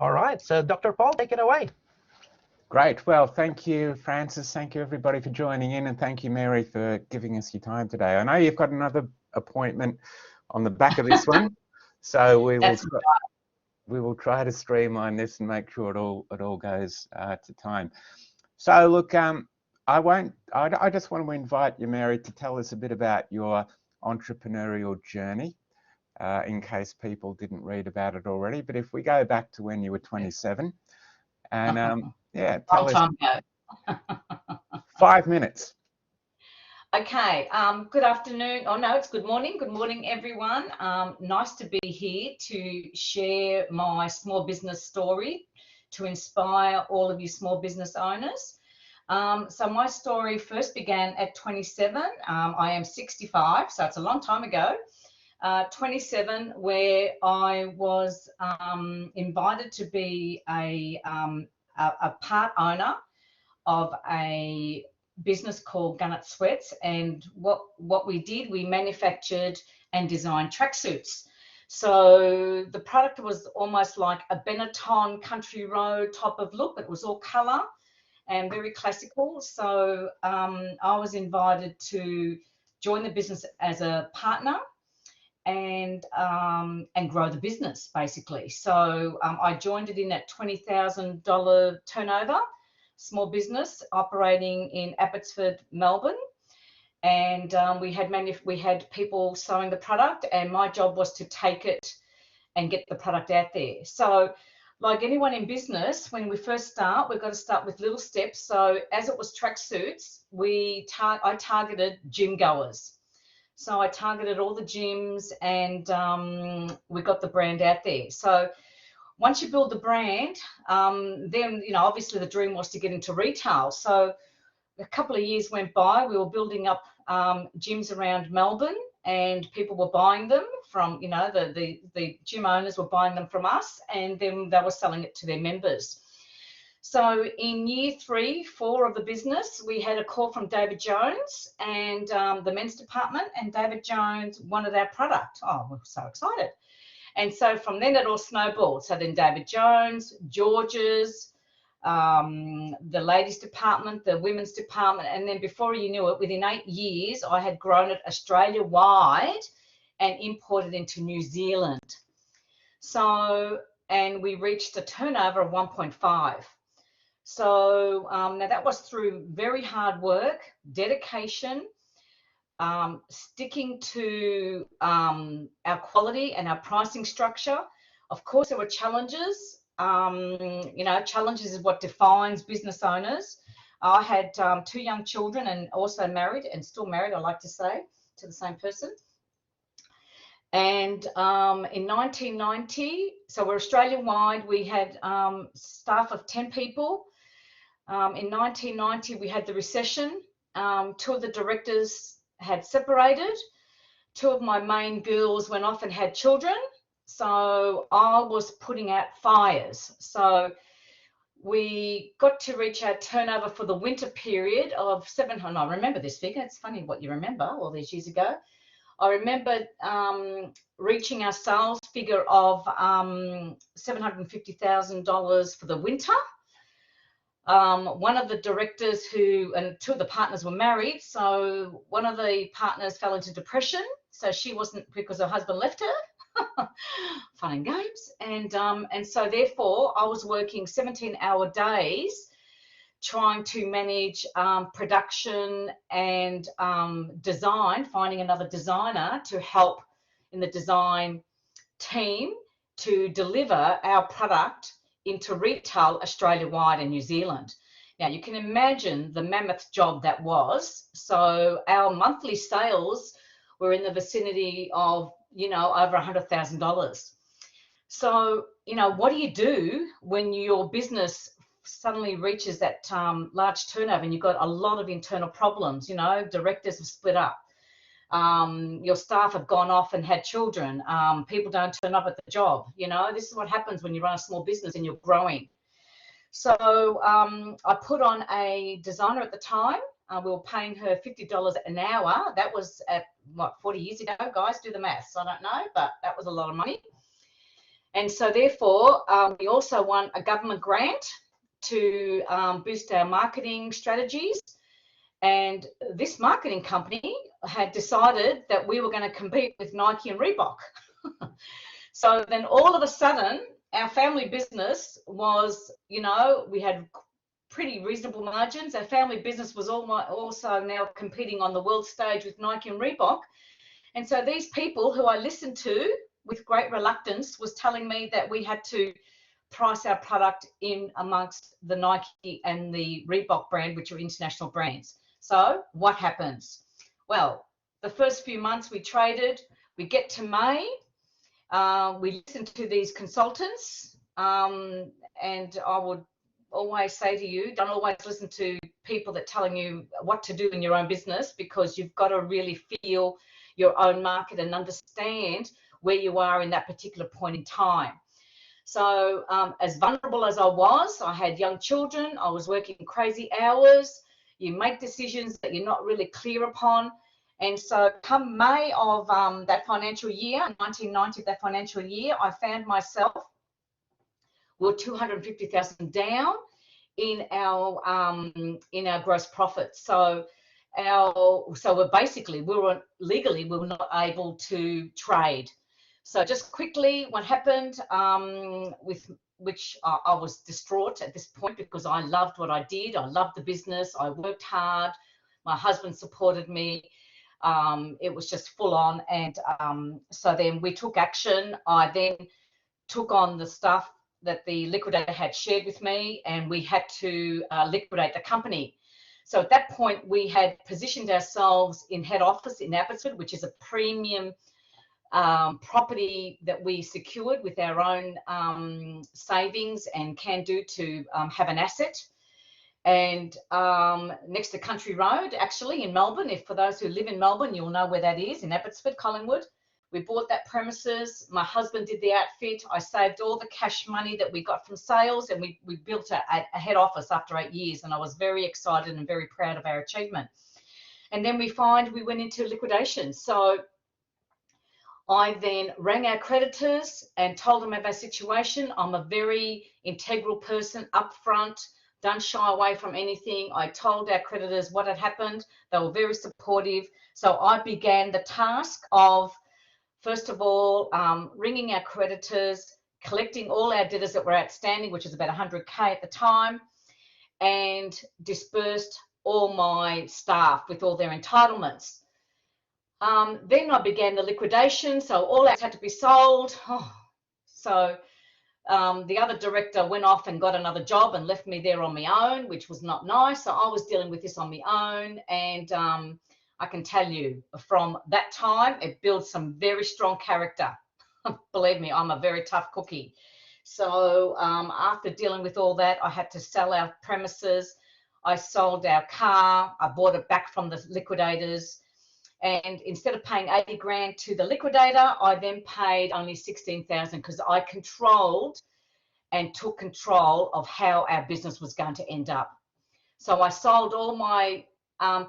All right, so Dr. Paul, take it away. Great. Well, thank you, Francis. Thank you, everybody, for joining in, and thank you, Mary, for giving us your time today. I know you've got another appointment on the back of this one, so we will try to streamline this and make sure it all goes to time. So, look, I just want to invite you, Mary, to tell us a bit about your entrepreneurial journey, in case people didn't read about it already. But if we go back to when you were 27, and yeah, tell us. Long time ago. 5 minutes. Okay, good afternoon. Oh no, it's good morning. Good morning, everyone. Nice to be here to share my small business story to inspire all of you small business owners. So my story first began at 27. I am 65, so it's a long time ago. 27, where I was invited to be a part owner of a business called Gunnett Sweats, and what we did, we manufactured and designed tracksuits. So the product was almost like a Benetton country road type of look. It was all colour and very classical. So I was invited to join the business as a partner and grow the business basically. So I joined it in at $20,000 turnover, small business operating in Abbotsford, Melbourne, and we had people sewing the product, and my job was to take it and get the product out there. So like anyone in business, when we first start, we've got to start with little steps. So as it was tracksuits, I targeted gym goers. So I targeted all the gyms, and we got the brand out there. So once you build the brand, then, obviously the dream was to get into retail. So a couple of years went by, we were building up gyms around Melbourne, and people were buying them from, the gym owners were buying them from us, and then they were selling it to their members. So in year 3, 4 of the business, we had a call from David Jones and the men's department, and David Jones wanted our product. Oh, we're so excited. And so from then it all snowballed. So then David Jones, George's, the ladies department, the women's department, and then before you knew it, within 8 years, I had grown it Australia-wide and imported into New Zealand. So, and we reached a turnover of 1.5. So now that was through very hard work, dedication, sticking to our quality and our pricing structure. Of course, there were challenges. Challenges is what defines business owners. I had 2 young children and also married, and still married, I like to say, to the same person. And in 1990, so we're Australia-wide, we had staff of 10 people. In 1990, we had the recession. 2 of the directors had separated. 2 of my main girls went off and had children. So I was putting out fires. So we got to reach our turnover for the winter period of 700. I remember this figure. It's funny what you remember all these years ago. I remember reaching our sales figure of $750,000 for the winter. One of the directors and 2 of the partners were married, so one of the partners fell into depression, so she wasn't, because her husband left her. Fun and games. And so therefore I was working 17-hour days trying to manage production and design, finding another designer to help in the design team to deliver our product into retail Australia-wide and New Zealand. Now, you can imagine the mammoth job that was. So our monthly sales were in the vicinity of, over $100,000. So, what do you do when your business suddenly reaches that large turnover and you've got a lot of internal problems? Directors have split up. Your staff have gone off and had children. People don't turn up at the job. This is what happens when you run a small business and you're growing. So I put on a designer at the time. We were paying her $50 an hour. That was at, 40 years ago, guys, do the maths. I don't know, but that was a lot of money. And so therefore, we also won a government grant to boost our marketing strategies. And this marketing company had decided that we were going to compete with Nike and Reebok. So then all of a sudden, our family business was, you know, we had pretty reasonable margins. Our family business was also now competing on the world stage with Nike and Reebok. And so these people who I listened to with great reluctance was telling me that we had to price our product in amongst the Nike and the Reebok brand, which are international brands. So what happens? Well, the first few months we traded, we get to May, we listen to these consultants, and I would always say to you, don't always listen to people that are telling you what to do in your own business, because you've got to really feel your own market and understand where you are in that particular point in time. So as vulnerable as I had young children, I was working crazy hours. You make decisions that you're not really clear upon. And so come May of that financial year, 1990, that financial year, I found myself, we were 250,000 down in our gross profit. So we're basically, we were not able to trade. So just quickly, what happened, which I was distraught at this point, because I loved what I did. I loved the business. I worked hard. My husband supported me. It was just full on. And so then we took action. I then took on the stuff that the liquidator had shared with me, and we had to liquidate the company. So at that point, we had positioned ourselves in head office in Abbotsford, which is a premium property that we secured with our own savings and can do to have an asset. And next to Country Road, actually in Melbourne, if for those who live in Melbourne, you'll know where that is, in Abbotsford, Collingwood. We bought that premises. My husband did the outfit. I saved all the cash money that we got from sales, and we built a head office after 8 years. And I was very excited and very proud of our achievement. And then we went into liquidation. So I then rang our creditors and told them of our situation. I'm a very integral person, upfront, don't shy away from anything. I told our creditors what had happened. They were very supportive. So I began the task of, first of all, ringing our creditors, collecting all our debtors that were outstanding, which was about 100K at the time, and dispersed all my staff with all their entitlements. Then I began the liquidation, so all that had to be sold. So the other director went off and got another job and left me there on my own, which was not nice. So I was dealing with this on my own, and I can tell you, from that time, it builds some very strong character. Believe me, I'm a very tough cookie. So after dealing with all that, I had to sell our premises. I sold our car. I bought it back from the liquidators. And instead of paying 80 grand to the liquidator, I then paid only 16,000, because I controlled and took control of how our business was going to end up. So I sold all my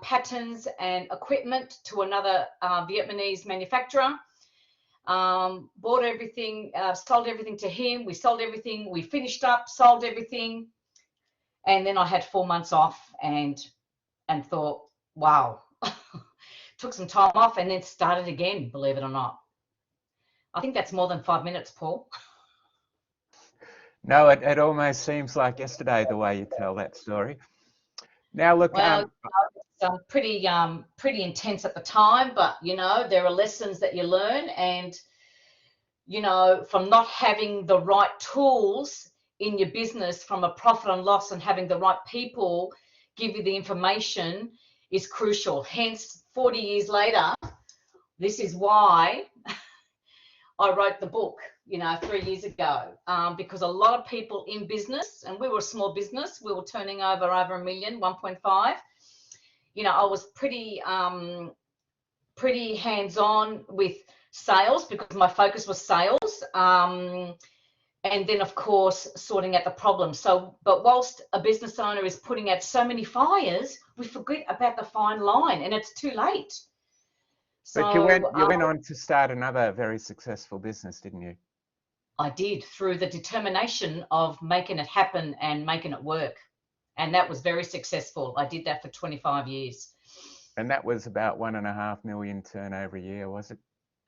patterns and equipment to another Vietnamese manufacturer, bought everything, sold everything to him. We sold everything. We finished up, sold everything. And then I had 4 months off and thought, wow. Took some time off and then started again, believe it or not. I think that's more than 5 minutes, Paul. No, it almost seems like yesterday the way you tell that story. Now, look, well, it's pretty intense at the time, but you know, there are lessons that you learn, and you know, from not having the right tools in your business, from a profit and loss, and having the right people give you the information is crucial. Hence, 40 years later, this is why I wrote the book, you know, 3 years ago, because a lot of people in business, and we were a small business, we were turning over $1 million, 1.5. You know, I was pretty hands-on with sales, because my focus was sales. And then, of course, sorting out the problems. So, but whilst a business owner is putting out so many fires, we forget about the fine line, and it's too late. So, but you went on to start another very successful business, didn't you? I did, through the determination of making it happen and making it work. And that was very successful. I did that for 25 years. And that was about 1.5 million turnover a year, was it?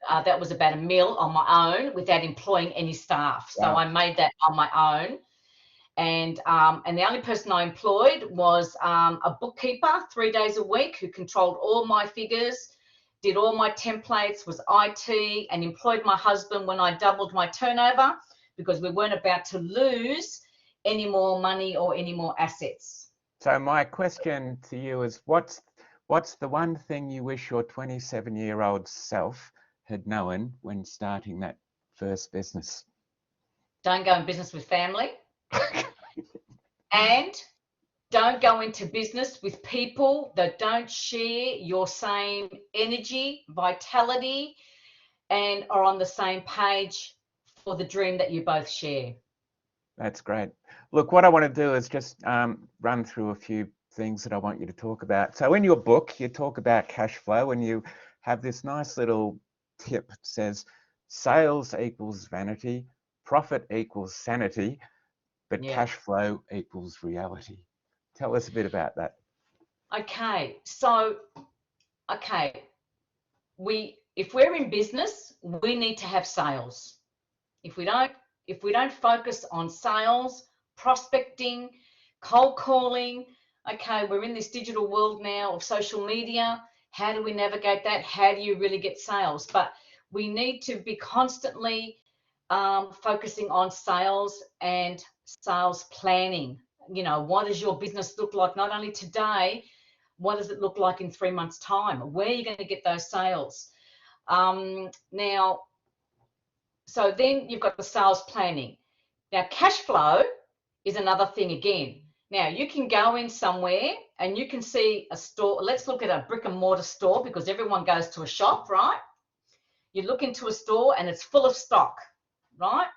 That was about $1 million on my own without employing any staff. So Wow. I made that on my own. And the only person I employed was a bookkeeper 3 days a week who controlled all my figures, did all my templates, was IT, and employed my husband when I doubled my turnover, because we weren't about to lose any more money or any more assets. So my question to you is, what's the one thing you wish your 27-year-old self had known when starting that first business? Don't go in business with family. And don't go into business with people that don't share your same energy, vitality, and are on the same page for the dream that you both share. That's great. Look, what I want to do is just run through a few things that I want you to talk about. So in your book, you talk about cash flow, and you have this nice little tip that says sales equals vanity, profit equals sanity, but cash flow equals reality. Tell us a bit about that. Okay, so if we're in business, we need to have sales. If we don't focus on sales, prospecting, cold calling, okay, we're in this digital world now of social media. How do we navigate that? How do you really get sales? But we need to be constantly focusing on sales and sales planning. You know, what does your business look like not only today, what does it look like in 3 months' time? Where are you going to get those sales? Now, so then you've got the sales planning. Now, cash flow is another thing again. Now, you can go in somewhere and you can see a store. Let's look at a brick and mortar store, because everyone goes to a shop, right? You look into a store and it's full of stock, right?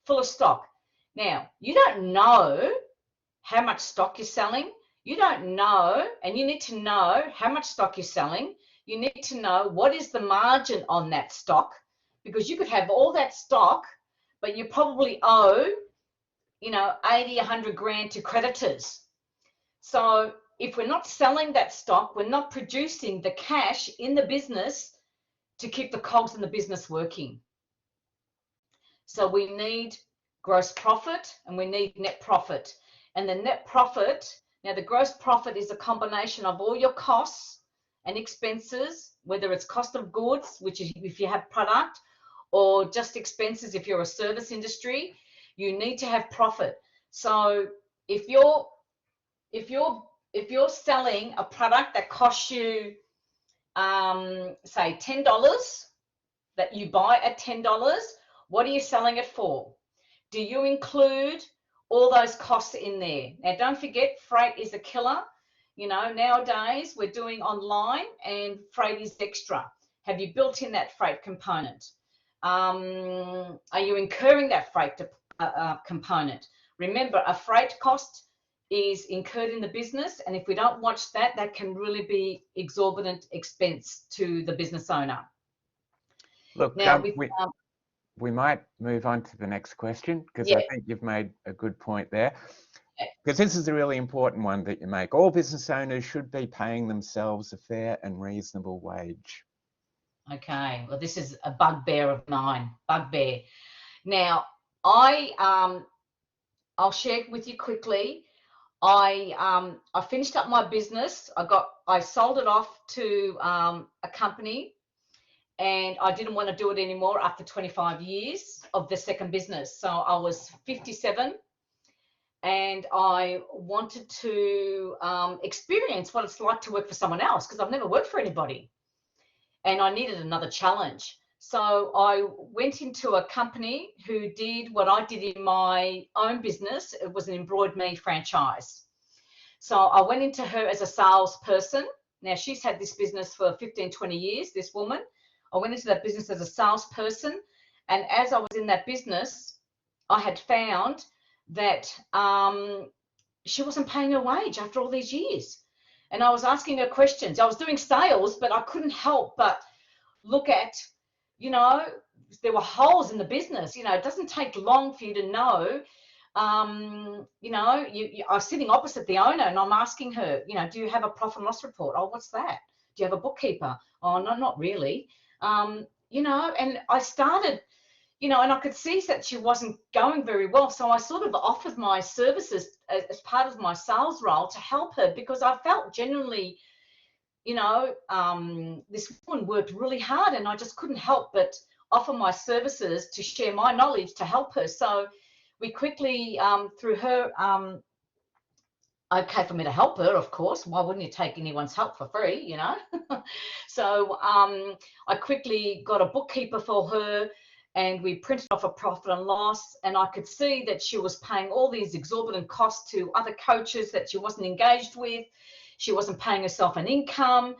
Full of stock. Now, you don't know how much stock you're selling. You don't know, and you need to know how much stock you're selling. You need to know what is the margin on that stock, because you could have all that stock, but you probably owe, 80, 100 grand to creditors. So if we're not selling that stock, we're not producing the cash in the business to keep the cogs in the business working. So we need gross profit and we need net profit. And the net profit, now the gross profit is a combination of all your costs and expenses, whether it's cost of goods, which is if you have product, or just expenses if you're a service industry. You need to have profit. So if you're selling a product that costs you say $10, that you buy at $10, what are you selling it for? Do you include all those costs in there? Now, don't forget, freight is a killer. Nowadays we're doing online and freight is extra. Have you built in that freight component? Are you incurring that freight component? Remember, a freight cost is incurred in the business, and if we don't watch that, that can really be exorbitant expense to the business owner. Look, now, we might move on to the next question, because I think you've made a good point there. Because this is a really important one that you make. All business owners should be paying themselves a fair and reasonable wage. Okay, well, this is a bugbear of mine. Bugbear. Now, I'll share with you quickly. I finished up my business. I sold it off to a company, and I didn't want to do it anymore after 25 years of the second business. So I was 57, and I wanted to experience what it's like to work for someone else, because I've never worked for anybody, and I needed another challenge. So I went into a company who did what I did in my own business. It was an embroidered me franchise. So I went into her as a salesperson. Now, she's had this business for 15, 20 years, this woman. I went into that business as a salesperson. And as I was in that business, I had found that she wasn't paying her wage after all these years. And I was asking her questions. I was doing sales, but I couldn't help but look at you know, there were holes in the business. You know, it doesn't take long for you to know. You know, I was sitting opposite the owner and I'm asking her, you know, do you have a profit and loss report? Oh, what's that? Do you have a bookkeeper? Oh, no, not really. You know, and I started, you know, and I could see that she wasn't going very well. So I sort of offered my services as part of my sales role to help her, because I felt genuinely, you know, this woman worked really hard and I just couldn't help but offer my services to share my knowledge to help her. So we quickly, through her, okay for me to help her, of course. Why wouldn't you take anyone's help for free, you know? So I quickly got a bookkeeper for her and we printed off a profit and loss, and I could see that she was paying all these exorbitant costs to other coaches that she wasn't engaged with. She wasn't paying herself an income.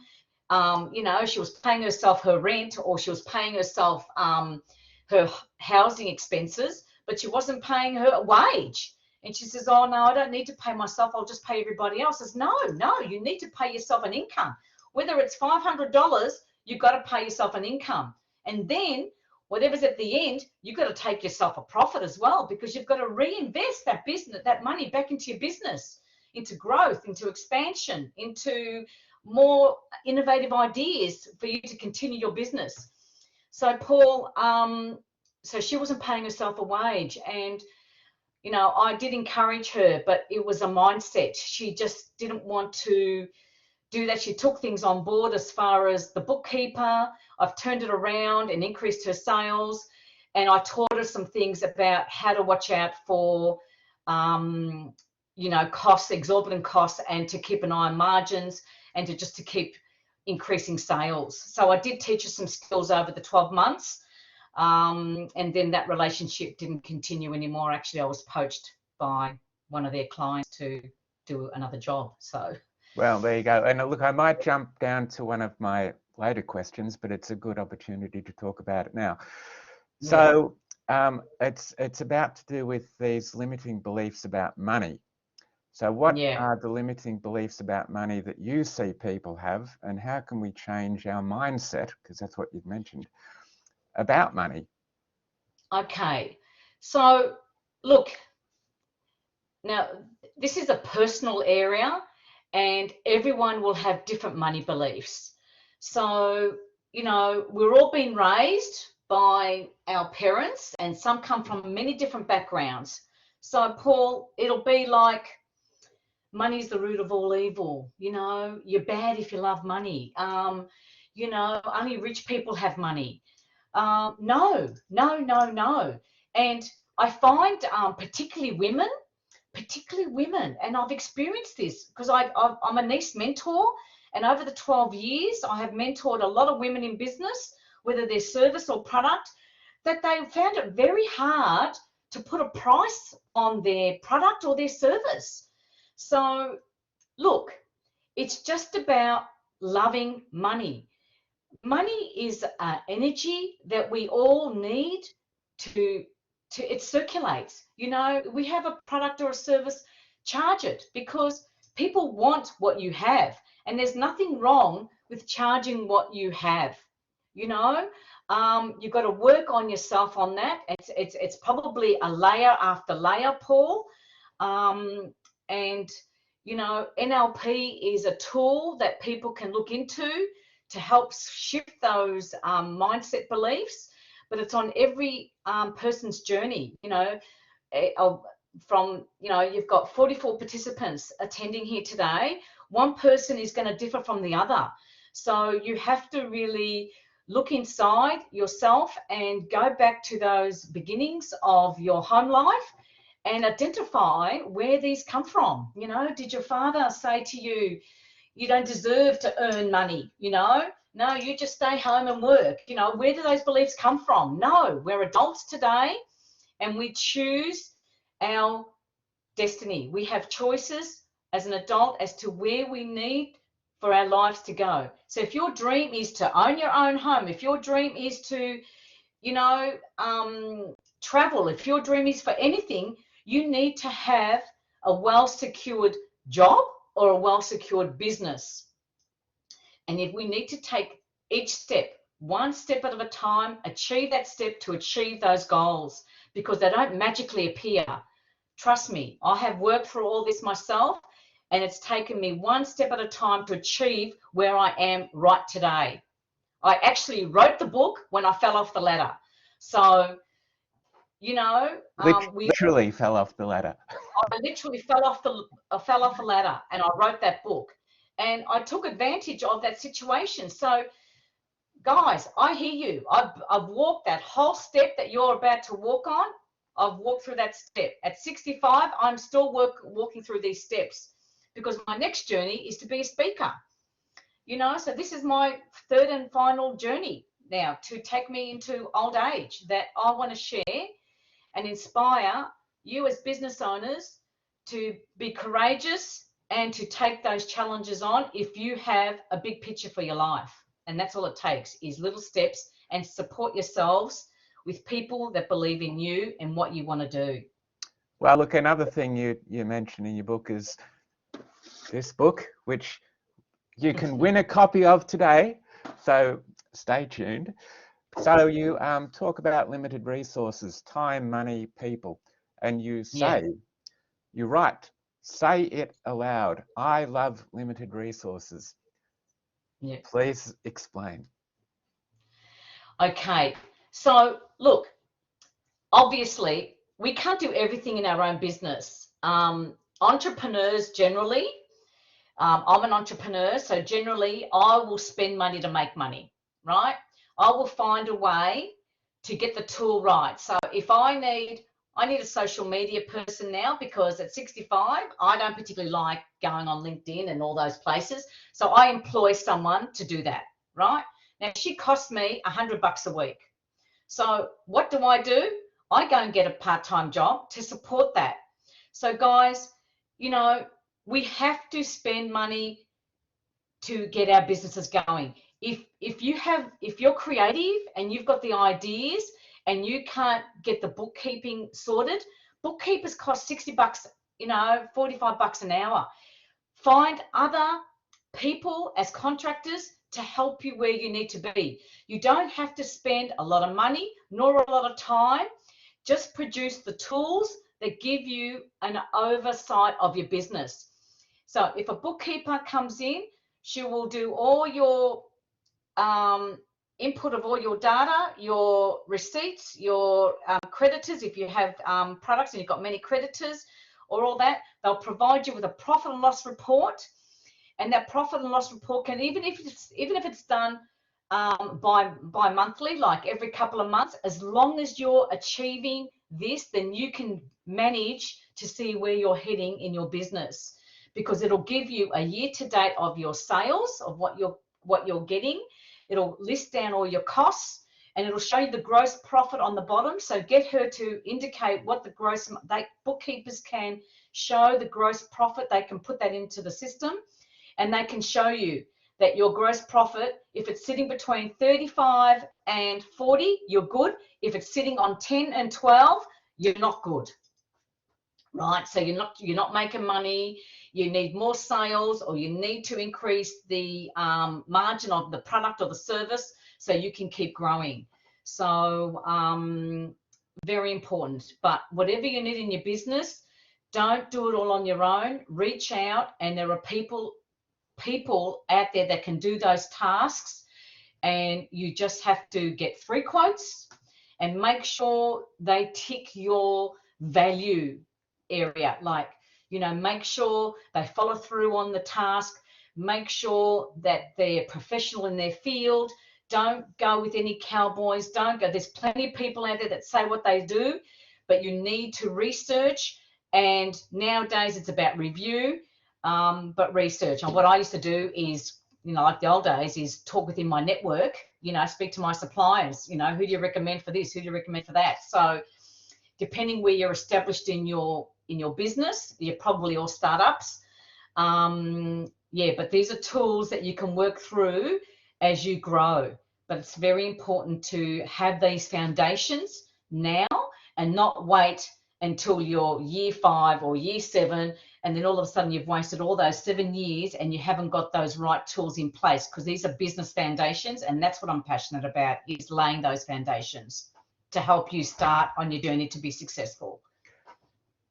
You know, she was paying herself her rent, or she was paying herself her housing expenses, but she wasn't paying her wage. And she says, oh, no, I don't need to pay myself. I'll just pay everybody else. I says, no, you need to pay yourself an income. Whether it's $500, you've got to pay yourself an income. And then whatever's at the end, you've got to take yourself a profit as well, because you've got to reinvest that business, that money back into your business, into growth, into expansion, into more innovative ideas for you to continue your business. So Paul, so she wasn't paying herself a wage, and you know, I did encourage her, but it was a mindset. She just didn't want to do that. She took things on board as far as the bookkeeper. I've turned it around and increased her sales, and I taught her some things about how to watch out for you know, costs, exorbitant costs, and to keep an eye on margins, and to keep increasing sales. So I did teach her some skills over the 12 months. And then that relationship didn't continue anymore. Actually, I was poached by one of their clients to do another job. So, well, there you go. And look, I might jump down to one of my later questions, but it's a good opportunity to talk about it now. yeah. So it's about to do with these limiting beliefs about money. So what Yeah. are the limiting beliefs about money that you see people have, and how can we change our mindset, because that's what you've mentioned, about money? Okay. So, look, now this is a personal area and everyone will have different money beliefs. So, you know, we're all being raised by our parents, and some come from many different backgrounds. So, Paul, it'll be like, money's the root of all evil. You know, you're bad if you love money. You know, only rich people have money. No. And I find particularly women, and I've experienced this because I'm a niche mentor, and over the 12 years, I have mentored a lot of women in business, whether they're service or product, that they found it very hard to put a price on their product or their service. So, look, it's just about loving money. Money is energy that we all need to it circulates. You know, we have a product or a service, charge it, because people want what you have, and there's nothing wrong with charging what you have. You know, you've got to work on yourself on that. It's probably a layer after layer, Paul. And you know, NLP is a tool that people can look into to help shift those mindset beliefs, but it's on every person's journey. You know, from, you know, you've got 44 participants attending here today. One person is going to differ from the other. So you have to really look inside yourself and go back to those beginnings of your home life and identify where these come from. You know, did your father say to you, you don't deserve to earn money? You know, no, you just stay home and work. You know, where do those beliefs come from? No, we're adults today and we choose our destiny. We have choices as an adult as to where we need for our lives to go. So if your dream is to own your own home, if your dream is to, you know, travel, if your dream is for anything, you need to have a well-secured job or a well-secured business. And if we need to take each step one step at a time, achieve that step to achieve those goals, because they don't magically appear. Trust me, I have worked through all this myself, and it's taken me one step at a time to achieve where I am right today. I actually wrote the book when I fell off the ladder. So, you know, literally fell off the ladder. I literally fell off a ladder, and I wrote that book, and I took advantage of that situation. So, guys, I hear you. I've walked that whole step that you're about to walk on. I've walked through that step. At 65, I'm still walking through these steps, because my next journey is to be a speaker. You know, so this is my third and final journey now to take me into old age, that I want to share and inspire you as business owners to be courageous and to take those challenges on if you have a big picture for your life. And that's all it takes, is little steps, and support yourselves with people that believe in you and what you want to do. Well, look, another thing you mentioned in your book is this book, which you can win a copy of today. So stay tuned. So you talk about limited resources, time, money, people, and you say, you write, say it aloud. I love limited resources. Yeah. Please explain. Okay. So look, obviously we can't do everything in our own business. Entrepreneurs generally, I'm an entrepreneur, so generally I will spend money to make money, right? I will find a way to get the tool right. So if I need a social media person now, because at 65, I don't particularly like going on LinkedIn and all those places. So I employ someone to do that, right? Now she costs me $100 a week. So what do? I go and get a part-time job to support that. So guys, you know, we have to spend money to get our businesses going. If you're creative and you've got the ideas and you can't get the bookkeeping sorted, bookkeepers cost $60, you know, $45 an hour. Find other people as contractors to help you where you need to be. You don't have to spend a lot of money nor a lot of time. Just produce the tools that give you an oversight of your business. So if a bookkeeper comes in, she will do all your input of all your data, your receipts, your creditors, if you have products and you've got many creditors or all that. They'll provide you with a profit and loss report, and that profit and loss report can, even if it's done by monthly, like every couple of months, as long as you're achieving this, then you can manage to see where you're heading in your business, because it'll give you a year to date of your sales, of what you're getting. It'll list down all your costs, and it'll show you the gross profit on the bottom. So get her to indicate what the bookkeepers can show the gross profit. They can put that into the system, and they can show you that your gross profit, if it's sitting between 35 and 40, you're good. If it's sitting on 10 and 12, you're not good. Right? So you're not making money. You need more sales, or you need to increase the margin of the product or the service so you can keep growing. So very important. But whatever you need in your business, don't do it all on your own. Reach out, and there are people out there that can do those tasks, and you just have to get 3 quotes and make sure they tick your value area. Like, you know, make sure they follow through on the task, make sure that they're professional in their field. Don't go with any cowboys. Don't go. There's plenty of people out there that say what they do, but you need to research. And nowadays it's about review, but research. And what I used to do is, you know, like the old days, is talk within my network, you know, speak to my suppliers, you know, who do you recommend for this? Who do you recommend for that? So depending where you're established in your business, you're probably all startups. But these are tools that you can work through as you grow. But it's very important to have these foundations now and not wait until you're year 5 or year 7 and then all of a sudden you've wasted all those 7 years and you haven't got those right tools in place, because these are business foundations, and that's what I'm passionate about, is laying those foundations to help you start on your journey to be successful.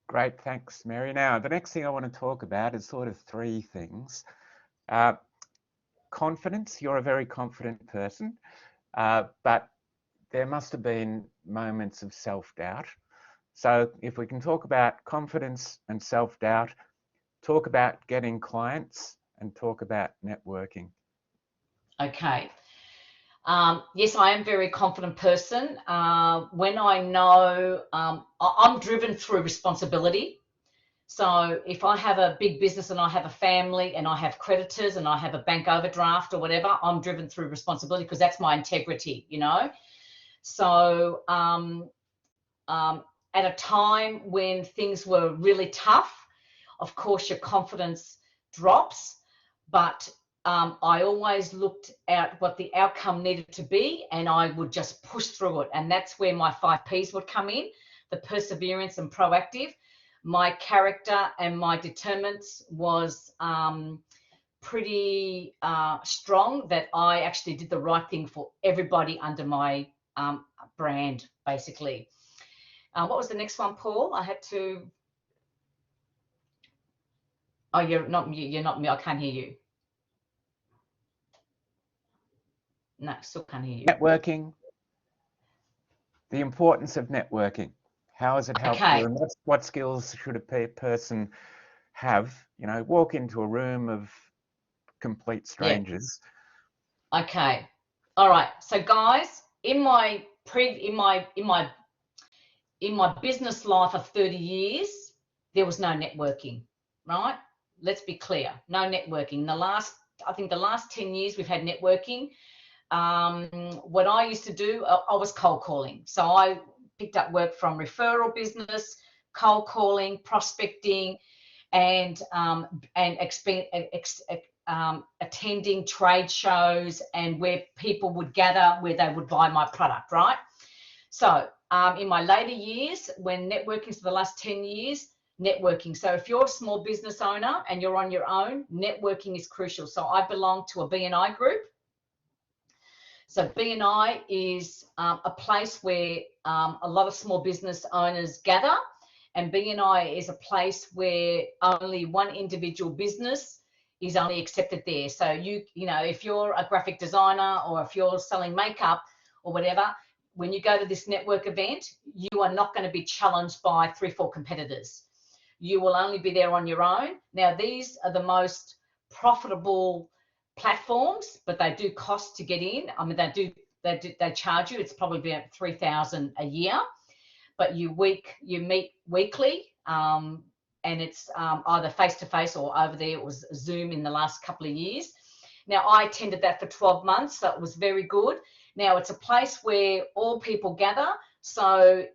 Great, thanks, Mary. Now, the next thing I want to talk about is sort of 3 things. Confidence. You're a very confident person, but there must have been moments of self-doubt. So if we can talk about confidence and self-doubt, talk about getting clients, and talk about networking. Okay. Yes, I am a very confident person. When I know, I'm driven through responsibility. So if I have a big business and I have a family and I have creditors and I have a bank overdraft or whatever, I'm driven through responsibility, because that's my integrity, you know. So at a time when things were really tough, of course your confidence drops, but I always looked at what the outcome needed to be, and I would just push through it. And that's where my 5 Ps would come in: the perseverance and proactive. My character and my determinants was pretty strong, that I actually did the right thing for everybody under my brand, basically. What was the next one, Paul? I had to. Oh, you're not me. I can't hear you. No, still can't hear you. Networking. The importance of networking. How has it helped you? And what skills should a person have? You know, walk into a room of complete strangers. Yeah. Okay. All right. So, guys, in my business life of 30 years, there was no networking, right? Let's be clear. No networking. I think the last 10 years we've had networking. What I used to do, I was cold calling. So I picked up work from referral business, cold calling, prospecting, and attending trade shows, and where people would gather, where they would buy my product, right? So in my later years, when networking, for the last 10 years, networking. So if you're a small business owner and you're on your own, networking is crucial. So I belong to a BNI group. So BNI is a place where a lot of small business owners gather, and BNI is a place where only one individual business is only accepted there. So you know, if you're a graphic designer or if you're selling makeup or whatever, when you go to this network event, you are not going to be challenged by 3 or 4 competitors. You will only be there on your own. Now, these are the most profitable platforms, but they do cost to get in. I mean, they charge you. It's probably about $3,000 a year, but you meet weekly, and it's either face to face or over there. It was Zoom in the last couple of years. Now, I attended that for 12 months, so it was very good. Now, it's a place where all people gather. So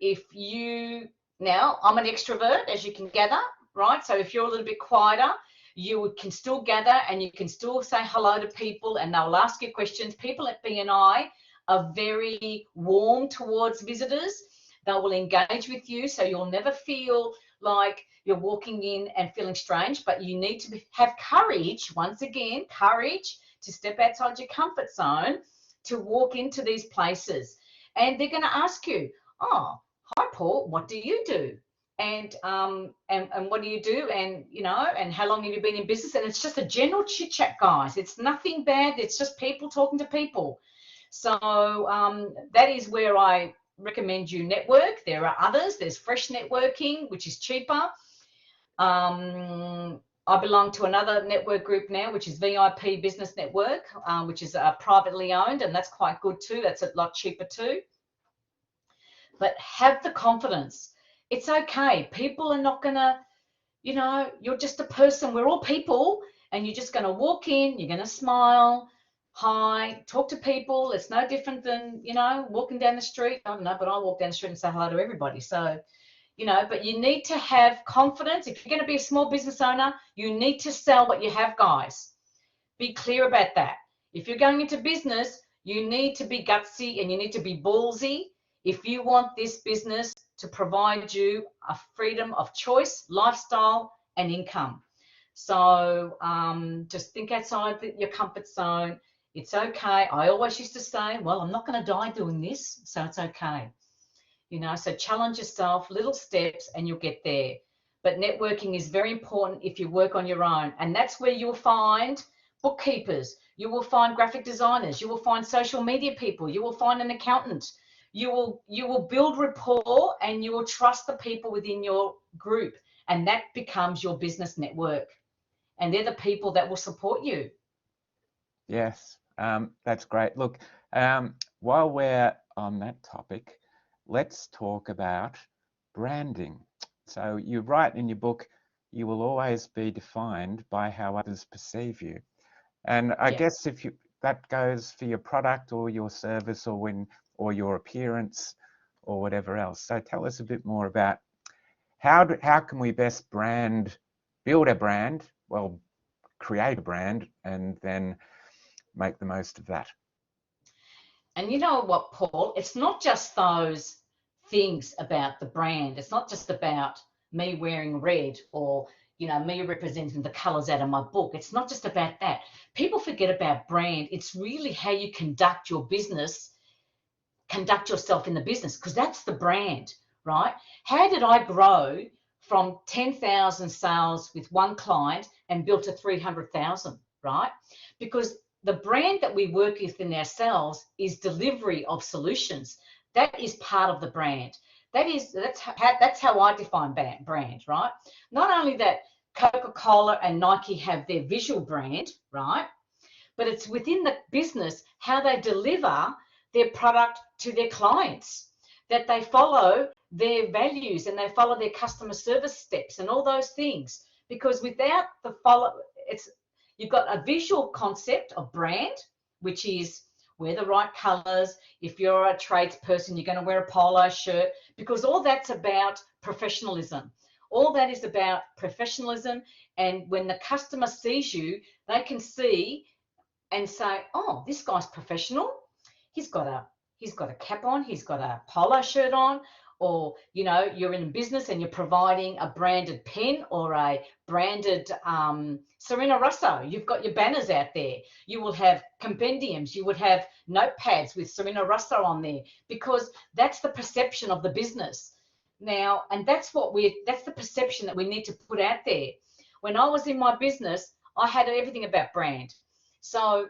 now I'm an extrovert, as you can gather, right? So if you're a little bit quieter, you can still gather and you can still say hello to people, and they'll ask you questions. People at BNI are very warm towards visitors. They will engage with you, so you'll never feel like you're walking in and feeling strange, but you need to have courage, once again, courage to step outside your comfort zone, to walk into these places. And they're going to ask you, oh, hi, Paul, what do you do? And what do you do? And, you know, and how long have you been in business? And it's just a general chit chat, guys. It's nothing bad. It's just people talking to people. So that is where I recommend you network. There are others. There's Fresh Networking, which is cheaper. I belong to another network group now, which is VIP Business Network, which is privately owned, and that's quite good too. That's a lot cheaper too. But have the confidence. It's okay. People are not going to, you know, you're just a person. We're all people, and you're just going to walk in, you're going to smile, hi, talk to people. It's no different than, you know, walking down the street. I don't know, but I walk down the street and say hello to everybody. So, you know, but you need to have confidence. If you're going to be a small business owner, you need to sell what you have, guys. Be clear about that. If you're going into business, you need to be gutsy and you need to be ballsy if you want this business to provide you a freedom of choice, lifestyle, and income. So just think outside your comfort zone. It's okay. I always used to say, well, I'm not going to die doing this, so it's okay. You know, so challenge yourself, little steps, and you'll get there. But networking is very important if you work on your own. And that's where you'll find bookkeepers, you will find graphic designers, you will find social media people, you will find an accountant. You will build rapport and you will trust the people within your group. And that becomes your business network. And they're the people that will support you. Yes, that's great. Look, while we're on that topic, let's talk about branding. So you write in your book, you will always be defined by how others perceive you. And I guess if that goes for your product or your service or your appearance or whatever else. So tell us a bit more about how can we best build a brand, well, create a brand, and then make the most of that. And you know what, Paul? It's not just those things about the brand. It's not just about me wearing red or, you know, me representing the colors out of my book. It's not just about that. People forget about brand. It's really how you conduct your business, conduct yourself in the business, because that's the brand, right? How did I grow from 10,000 sales with one client and built to 300,000, right? Because the brand that we work with in ourselves is delivery of solutions. That is part of the brand. That's how I define brand, right? Not only that Coca-Cola and Nike have their visual brand, right? But it's within the business how they deliver their product to their clients, that they follow their values and they follow their customer service steps and all those things. Because without the you've got a visual concept of brand, which is wear the right colors. If you're a tradesperson, you're going to wear a polo shirt, because all that's about professionalism. All that is about professionalism. And when the customer sees you, they can see and say, oh, this guy's professional. He's got a cap on, he's got a polo shirt on, or, you know, you're in business and you're providing a branded pen or a branded Serena Russo. You've got your banners out there. You will have compendiums. You would have notepads with Serena Russo on there, because that's the perception of the business now. And that's the perception that we need to put out there. When I was in my business, I had everything about brand. So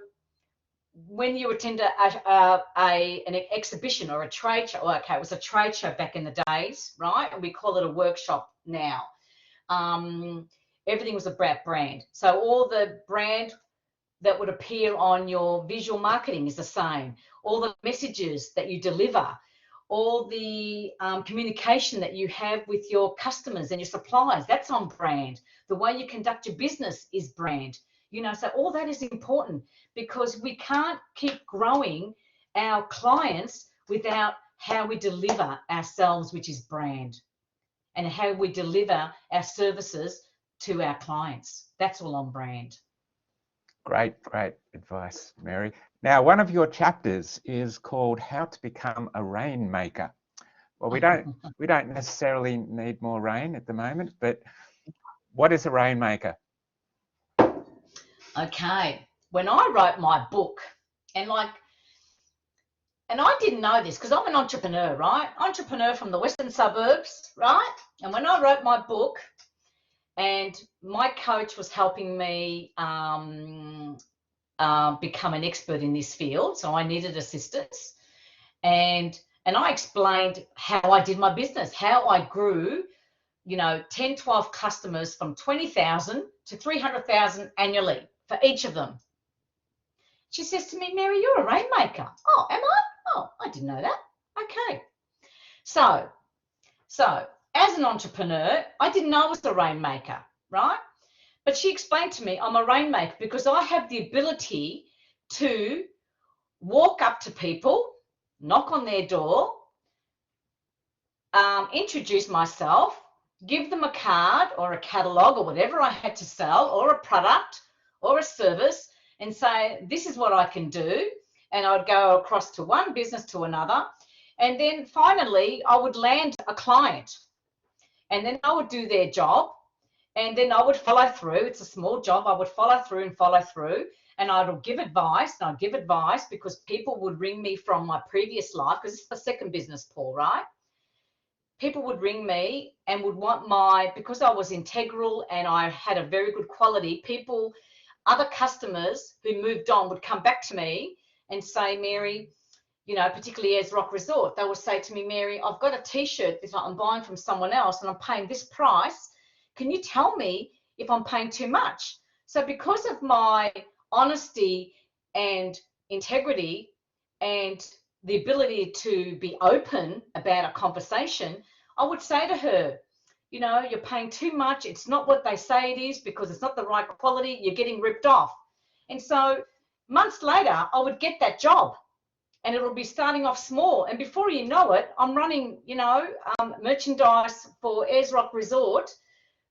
when you attend an exhibition or a trade show, okay, it was a trade show back in the days, right? And we call it a workshop now. Everything was about brand. So all the brand that would appear on your visual marketing is the same. All the messages that you deliver, all the communication that you have with your customers and your suppliers, that's on brand. The way you conduct your business is brand. You know, so all that is important, because we can't keep growing our clients without how we deliver ourselves, which is brand, and how we deliver our services to our clients. That's all on brand. Great advice, Mary. Now, one of your chapters is called How to Become a Rainmaker. Well, we don't necessarily need more rain at the moment, but what is a rainmaker? Okay, when I wrote my book, and I didn't know this because I'm an entrepreneur, right? Entrepreneur from the western suburbs, right? And when I wrote my book, and my coach was helping me become an expert in this field, so I needed assistance, and I explained how I did my business, how I grew, you know, 10, 12 customers from 20,000 to 300,000 annually for each of them. She says to me, Mary, you're a rainmaker. Oh, am I? Oh, I didn't know that. Okay. So as an entrepreneur, I didn't know I was a rainmaker, right? But she explained to me I'm a rainmaker because I have the ability to walk up to people, knock on their door, introduce myself, give them a card or a catalogue or whatever I had to sell, or a product or a service, and say, this is what I can do. And I would go across to one business to another. And then finally, I would land a client. And then I would do their job. And then I would follow through. It's a small job. I would follow through and follow through. And I would give advice, and I'd give advice because people would ring me from my previous life, because it's the second business, Paul, right? People would ring me and would want because I was integral and I had a very good quality, other customers who moved on would come back to me and say, Mary, you know, particularly as Rock Resort, they would say to me, Mary, I've got a t-shirt that I'm buying from someone else and I'm paying this price. Can you tell me if I'm paying too much? So because of my honesty and integrity and the ability to be open about a conversation, I would say to her, you know, you're paying too much. It's not what they say it is because it's not the right quality. You're getting ripped off. And so months later, I would get that job and it'll be starting off small. And before you know it, I'm running, you know, merchandise for Ayers Rock Resort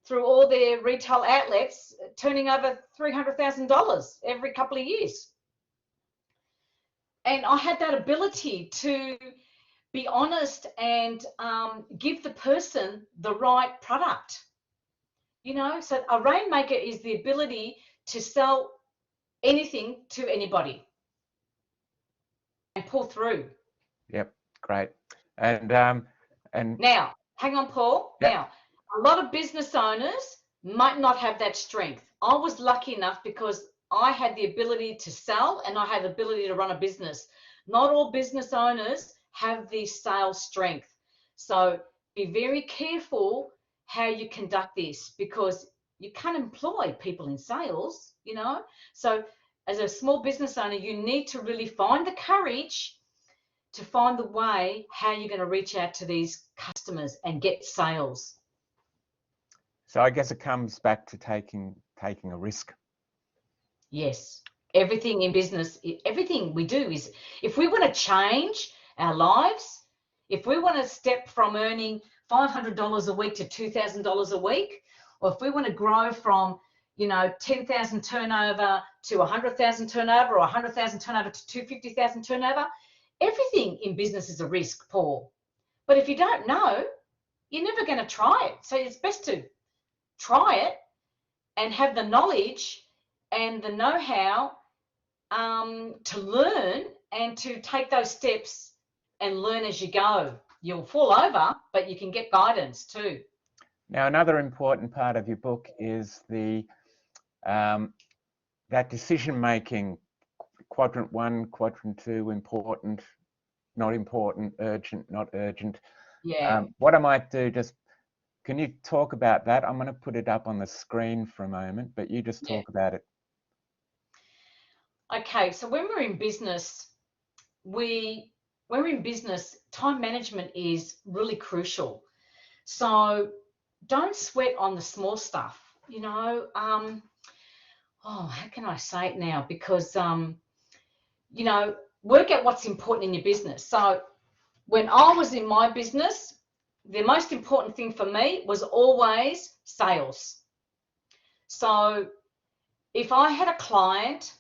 through all their retail outlets, turning over $300,000 every couple of years. And I had that ability to be honest and give the person the right product. You know, so a rainmaker is the ability to sell anything to anybody and pull through. Yep, great. And now, hang on, Paul. Yep. Now, a lot of business owners might not have that strength. I was lucky enough because I had the ability to sell and I had the ability to run a business. Not all business owners have the sales strength. So be very careful how you conduct this because you can't employ people in sales, you know. So as a small business owner, you need to really find the courage to find the way how you're going to reach out to these customers and get sales. so I guess it comes back to taking a risk. Yes, everything in business, everything we do is, if we want to change our lives, if we want to step from earning $500 a week to $2,000 a week, or if we want to grow from, you know, 10,000 turnover to 100,000 turnover, or 100,000 turnover to 250,000 turnover, everything in business is a risk, Paul. But if you don't know, you're never going to try it. So it's best to try it and have the knowledge and the know-how to learn and to take those steps and learn as you go. You'll fall over, but you can get guidance too. Now, another important part of your book is the that decision-making, quadrant 1, quadrant 2, important, not important, urgent, not urgent. Yeah. What I might do, just can you talk about that? I'm going to put it up on the screen for a moment, but you just talk about it. Okay, so when we're in business, time management is really crucial. So don't sweat on the small stuff, you know. How can I say it now? Because, you know, work out what's important in your business. So when I was in my business, the most important thing for me was always sales. So if I had a client,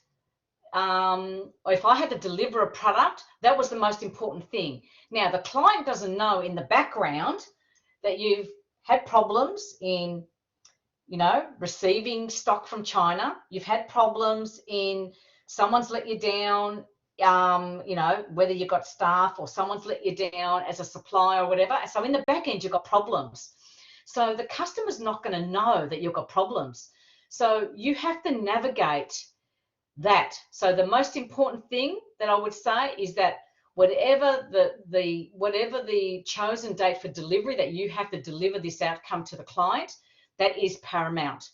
or if I had to deliver a product, that was the most important thing. Now, the client doesn't know in the background that you've had problems in, you know, receiving stock from China. You've had problems in someone's let you down, you know, whether you've got staff or someone's let you down as a supplier or whatever. So in the back end, you've got problems. So the customer's not going to know that you've got problems. So you have to navigate that. So the most important thing that I would say is that whatever the chosen date for delivery, that you have to deliver this outcome to the client, that is paramount,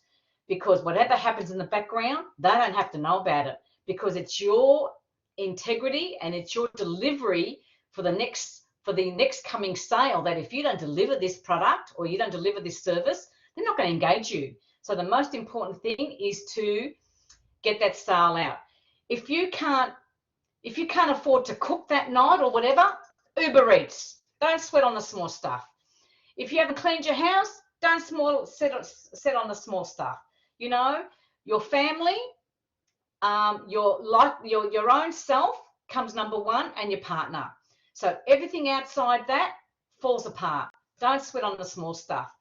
because whatever happens in the background, they don't have to know about it, because it's your integrity and it's your delivery for the next coming sale, that if you don't deliver this product or you don't deliver this service, they're not going to engage you. So the most important thing is to get that sale out. If you can't afford to cook that night or whatever, Uber Eats. Don't sweat on the small stuff. If you haven't cleaned your house, don't set on the small stuff. You know, your family, your own self comes number one, and your partner. So everything outside that falls apart. Don't sweat on the small stuff.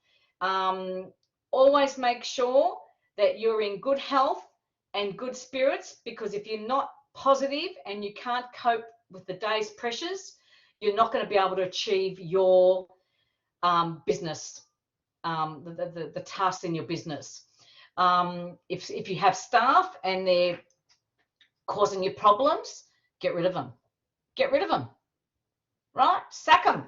always make sure that you're in good health and good spirits, because if you're not positive and you can't cope with the day's pressures, you're not going to be able to achieve your business, the tasks in your business. If you have staff and they're causing you problems, get rid of them. Get rid of them, right? Sack them.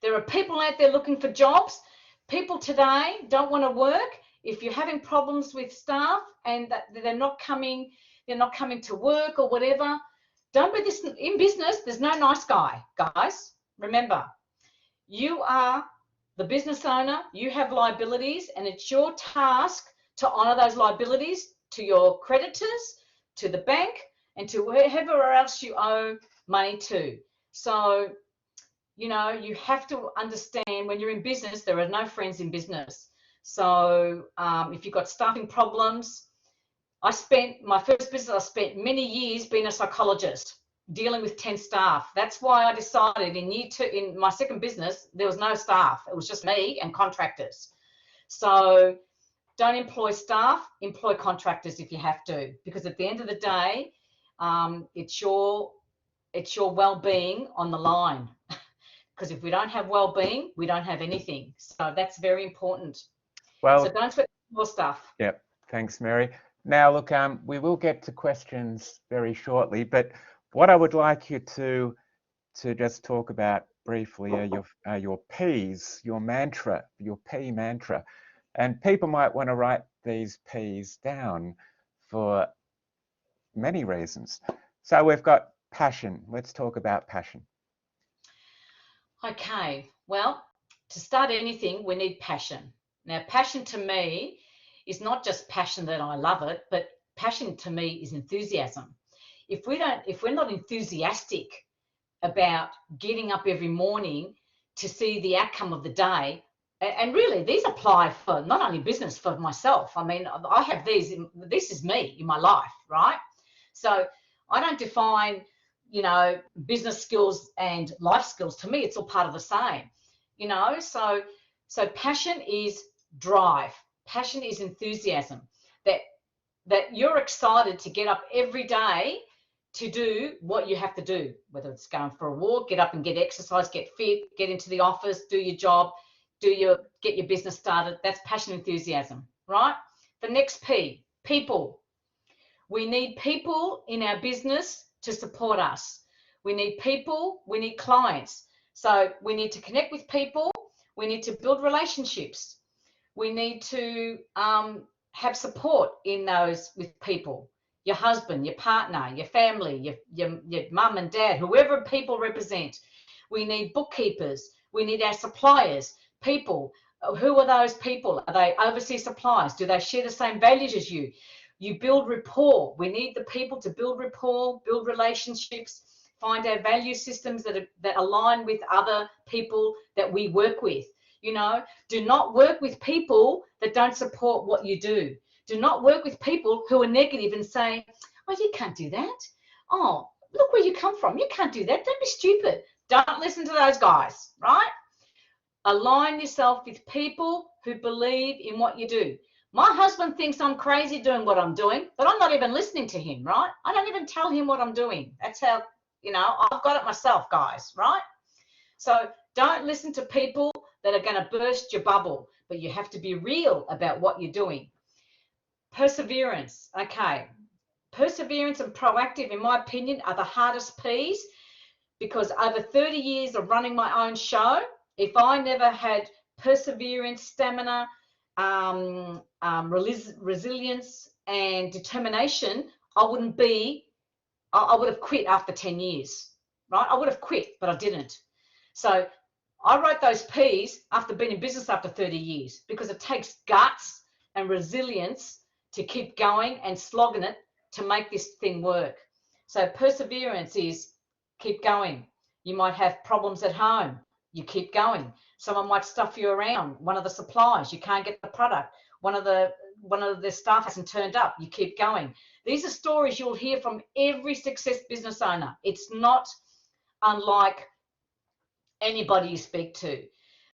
There are people out there looking for jobs. People today don't want to work. If you're having problems with staff and that they're not coming to work or whatever, don't be this in business. There's no nice guy, guys. Remember, you are the business owner. You have liabilities, and it's your task to honor those liabilities to your creditors, to the bank, and to whoever else you owe money to. So, you know, you have to understand when you're in business, there are no friends in business. So if you've got staffing problems, my first business, I spent many years being a psychologist, dealing with 10 staff. That's why I decided in year 2, in my second business, there was no staff. It was just me and contractors. So don't employ staff, employ contractors if you have to, because at the end of the day, it's your well-being on the line. Because if we don't have well-being, we don't have anything. So that's very important. Well, so don't sweat more stuff. Yep. Thanks, Mary. Now, look, we will get to questions very shortly, but what I would like you to just talk about briefly are your P's, your mantra, your P mantra. And people might want to write these P's down for many reasons. So we've got passion. Let's talk about passion. Okay, well, to start anything, we need passion. Now, passion to me is not just passion that I love it, but passion to me is enthusiasm. If we're not enthusiastic about getting up every morning to see the outcome of the day, and really these apply for not only business, for myself. I mean, I have this is me in my life, right? So I don't define, you know, business skills and life skills. To me, it's all part of the same, you know. So passion is drive. Passion is enthusiasm, that you're excited to get up every day to do what you have to do, whether it's going for a walk, get up and get exercise, get fit, get into the office, do your job, get your business started. That's passion, enthusiasm, right? The next P, people. We need people in our business to support us. We need people, we need clients. So we need to connect with people. We need to build relationships. We need to have support in those with people. Your husband, your partner, your family, your mum and dad, whoever people represent. We need bookkeepers. We need our suppliers, people. Who are those people? Are they overseas suppliers? Do they share the same values as you? You build rapport. We need the people to build rapport, build relationships, find our value systems that align with other people that we work with. You know, do not work with people that don't support what you do. Do not work with people who are negative and say, oh, you can't do that. Oh, look where you come from. You can't do that. Don't be stupid. Don't listen to those guys, right? Align yourself with people who believe in what you do. My husband thinks I'm crazy doing what I'm doing, but I'm not even listening to him, right? I don't even tell him what I'm doing. That's how, you know, I've got it myself, guys, right? So don't listen to people that are going to burst your bubble, but you have to be real about what you're doing. Perseverance, okay. Perseverance and proactive, in my opinion, are the hardest P's, because over 30 years of running my own show, if I never had perseverance, stamina, resilience and determination, I would have quit after 10 years, right? I would have quit, but I didn't. So I wrote those P's after being in business after 30 years, because it takes guts and resilience to keep going and slogging it to make this thing work. So perseverance is keep going. You might have problems at home. You keep going. Someone might stuff you around. One of the suppliers, you can't get the product. One of the staff hasn't turned up. You keep going. These are stories you'll hear from every success business owner. It's not unlike anybody you speak to.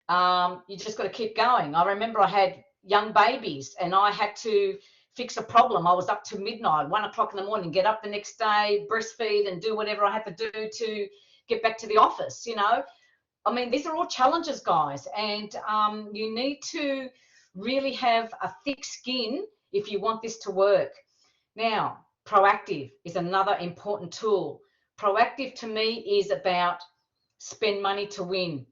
You just got to keep going. I remember I had young babies, and I had to fix a problem. I was up to midnight, 1 o'clock in the morning, get up the next day, breastfeed, and do whatever I had to do to get back to the office. You know, I mean, these are all challenges, guys, and you need to really have a thick skin if you want this to work. Now, proactive is another important tool. Proactive to me is about spend money to win.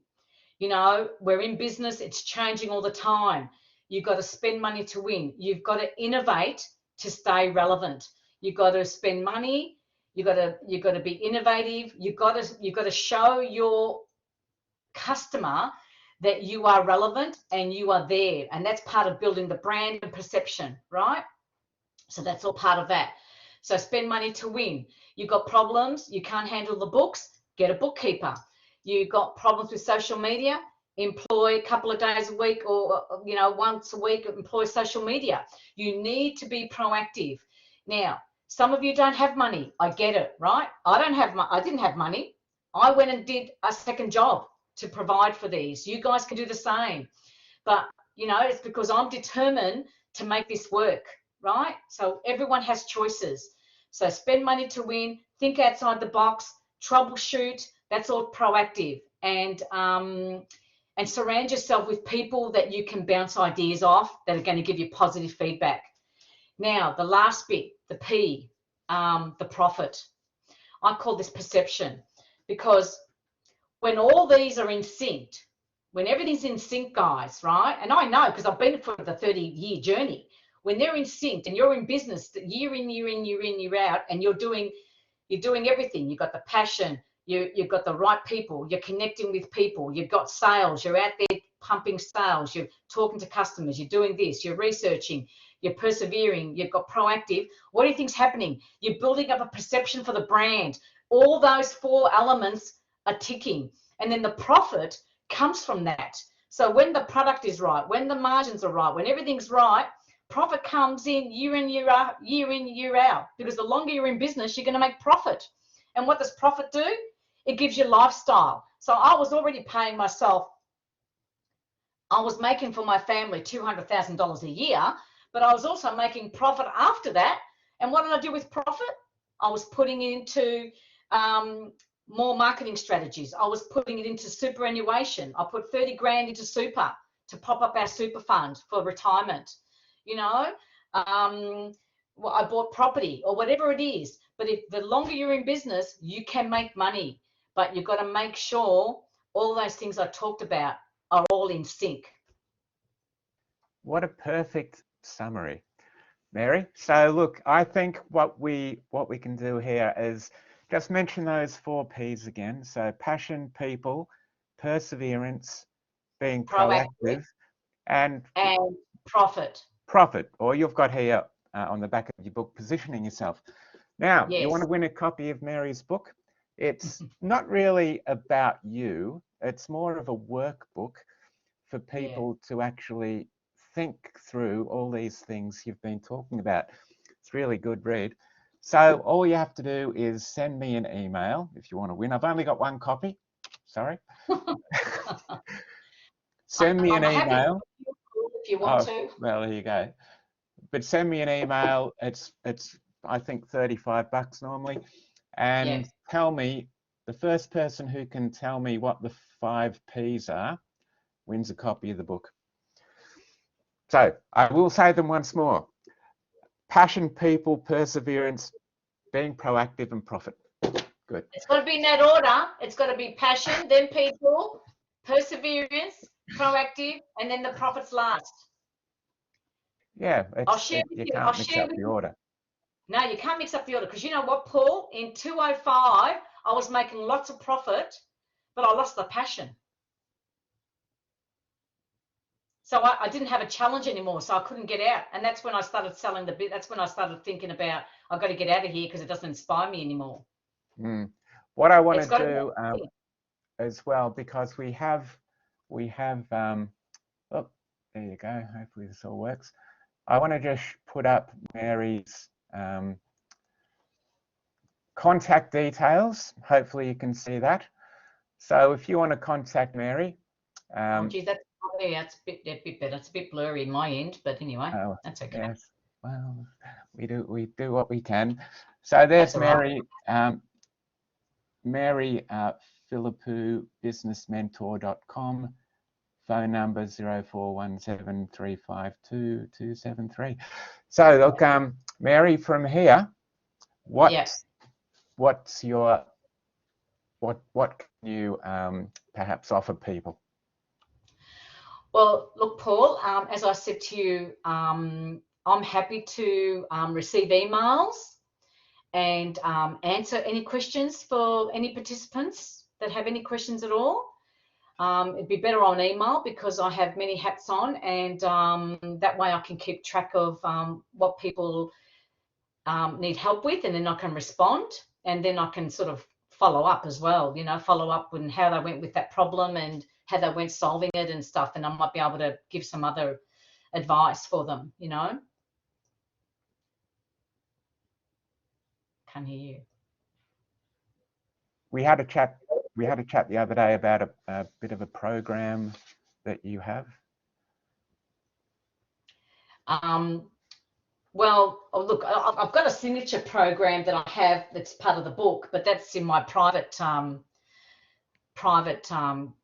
You know, we're in business, it's changing all the time. You've got to spend money to win. You've got to innovate to stay relevant. You've got to spend money. You've got to be innovative. You've got to show your customer that you are relevant and you are there. And that's part of building the brand and perception, right? So that's all part of that. So spend money to win. You've got problems, you can't handle the books, get a bookkeeper. You've got problems with social media, employ a couple of days a week, or once a week, employ social media. You need to be proactive. Now, some of you don't have money. I get it, right? I didn't have money. I went and did a second job to provide for these. You guys can do the same. But, it's because I'm determined to make this work, right? So everyone has choices. So spend money to win, think outside the box, troubleshoot. That's all proactive. And surround yourself with people that you can bounce ideas off that are going to give you positive feedback. Now, the last bit, the P, the profit. I call this perception, because when all these are in sync, when everything's in sync, guys, right? And I know, because I've been for the 30-year journey. When they're in sync and you're in business year in, year in, year in, year out, and you're doing everything. You've got the passion, you've got the right people, you're connecting with people, you've got sales, you're out there pumping sales, you're talking to customers, you're doing this, you're researching, you're persevering, you've got proactive. What do you think's happening? You're building up a perception for the brand. All those 4 elements are ticking. And then the profit comes from that. So when the product is right, when the margins are right, when everything's right, profit comes in, year in, year out, because the longer you're in business, you're going to make profit. And what does profit do? It gives you lifestyle. So I was already paying myself. I was making for my family $200,000 a year, but I was also making profit after that. And what did I do with profit? I was putting it into more marketing strategies. I was putting it into superannuation. I put 30 grand into super to pop up our super fund for retirement. Well, I bought property or whatever it is. But if the longer you're in business, you can make money. But you've got to make sure all those things I talked about are all in sync. What a perfect summary, Mary. So look, I think what we can do here is just mention those 4 P's again. So passion, people, perseverance, being proactive, and profit. Profit, or you've got here on the back of your book, positioning yourself. Now, yes. You want to win a copy of Mary's book? It's not really about you. It's more of a workbook for people to actually think through all these things you've been talking about. It's really good read. So all you have to do is send me an email if you want to win. I've only got 1 copy. Sorry. Send me an email. If you want to. Well, there you go. But send me an email. It's I think $35 normally, and tell me, the first person who can tell me what the 5 P's are wins a copy of the book. So I will say them once more: passion, people, perseverance, being proactive, and profit. Good. It's got to be in that order. It's got to be passion, then people, perseverance, proactive, and then the profits last. Yeah, you can't mix up the order. No, you can't mix up the order, because you know what, Paul? In 2005, I was making lots of profit, but I lost the passion. So I didn't have a challenge anymore, so I couldn't get out. And that's when I started selling the bit. That's when I started thinking about, I've got to get out of here because it doesn't inspire me anymore. What I want to do as well, because we have, oh, there you go. Hopefully this all works. I want to just put up Mary's contact details. Hopefully you can see that. So if you want to contact Mary, geez, that's Oh, yeah, it's a bit better. It's a bit blurry in my end, but anyway, Oh, that's okay. yes. Well, we do what we can. So there's That's all right. Mary. Mary Philippou, businessmentor.com. Phone number 0417352273. So look, Mary, from here, what's your what can you perhaps offer people? Well, look, Paul, as I said to you, I'm happy to receive emails and answer any questions for any participants that have any questions at all. It'd be better on email because I have many hats on, and that way I can keep track of what people need help with, and then I can respond, and then I can sort of follow up as well, follow up on how they went with that problem and how they went solving it and stuff, and I might be able to give some other advice for them. Can't hear you. We had a chat the other day about a bit of a program that you have. Well, look, I've got a signature program that I have that's part of the book, but that's in my private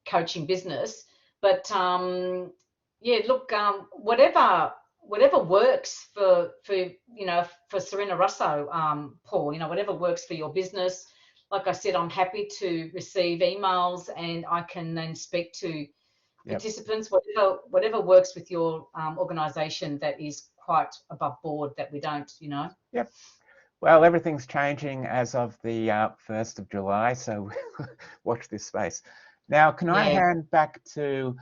coaching business. But yeah, look, whatever works for Serena Russo, Paul, whatever works for your business. Like I said, I'm happy to receive emails, and I can then speak to participants, whatever works with your organisation that is quite above board that we don't, Yep. Well, everything's changing as of the 1st of July, so watch this space. Now, can I hand back to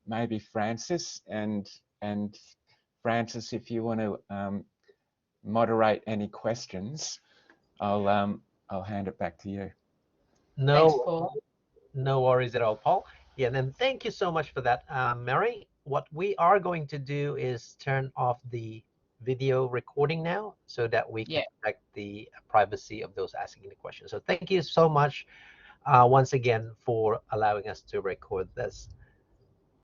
maybe Francis, and Francis, if you want to moderate any questions, I'll hand it back to you. Thanks, Paul. No worries at all, Paul. Yeah, and then thank you so much for that, Mary. What we are going to do is turn off the video recording now so that we can protect the privacy of those asking the questions. So thank you so much once again for allowing us to record this.